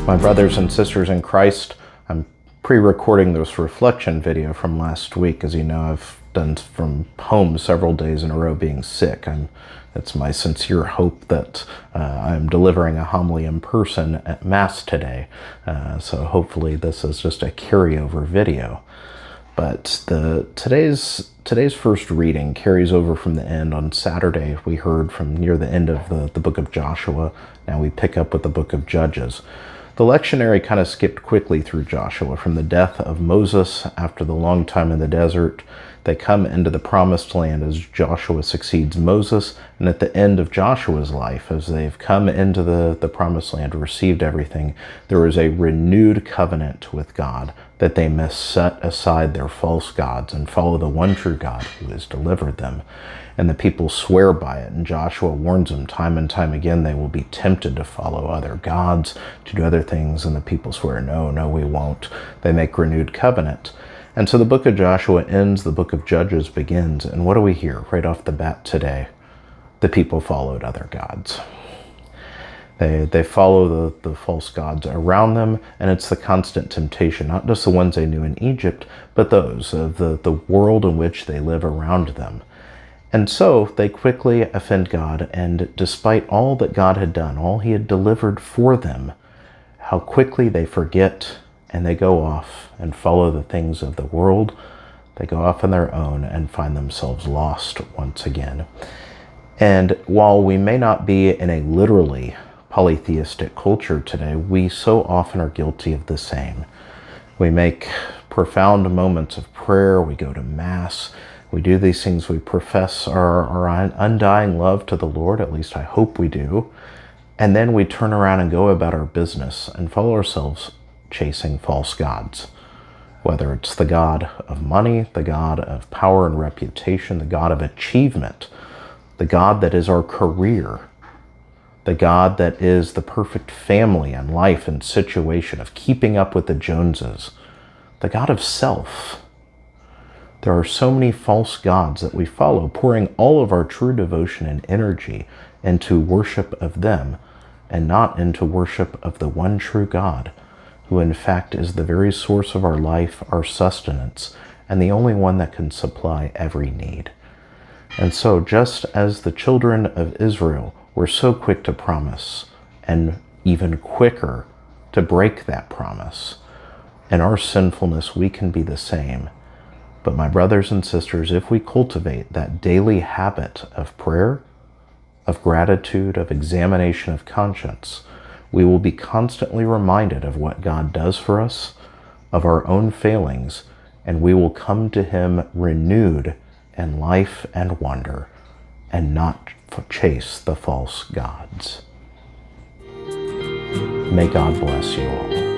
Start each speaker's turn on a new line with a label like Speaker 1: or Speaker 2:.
Speaker 1: My brothers and sisters in Christ, I'm pre-recording this reflection video from last week. As you know, I've done from home several days in a row being sick. It's my sincere hope that I'm delivering a homily in person at Mass today. So hopefully this is just a carryover video. But today's first reading carries over from the end. On Saturday, we heard from near the end of the book of Joshua. Now we pick up with the book of Judges. The lectionary kind of skipped quickly through Joshua. From the death of Moses after the long time in the desert, they come into the promised land as Joshua succeeds Moses. And at the end of Joshua's life, as they've come into the promised land, received everything, there is a renewed covenant with God that they must set aside their false gods and follow the one true God who has delivered them. And the people swear by it, and Joshua warns them time and time again they will be tempted to follow other gods, to do other things, and the people swear, no, we won't. They make renewed covenant. And so the book of Joshua ends, the book of Judges begins, and what do we hear right off the bat today? The people followed other gods. They follow the false gods around them, and it's the constant temptation, not just the ones they knew in Egypt, but those of the world in which they live around them. And so they quickly offend God, and despite all that God had done, all he had delivered for them, how quickly they forget and they go off and follow the things of the world. They go off on their own and find themselves lost once again. And while we may not be in a literally polytheistic culture today, we so often are guilty of the same. We make profound moments of prayer, we go to Mass, we do these things, we profess our undying love to the Lord, at least I hope we do, and then we turn around and go about our business and follow ourselves chasing false gods. Whether it's the god of money, the god of power and reputation, the god of achievement, the god that is our career, the God that is the perfect family and life and situation of keeping up with the Joneses, the God of self. There are so many false gods that we follow, pouring all of our true devotion and energy into worship of them and not into worship of the one true God, who in fact is the very source of our life, our sustenance, and the only one that can supply every need. And so just as the children of Israel were so quick to promise and even quicker to break that promise, in our sinfulness we can be the same. But my brothers and sisters, if we cultivate that daily habit of prayer, of gratitude, of examination of conscience, we will be constantly reminded of what God does for us, of our own failings, and we will come to him renewed in life and wonder, and not chase the false gods. May God bless you all.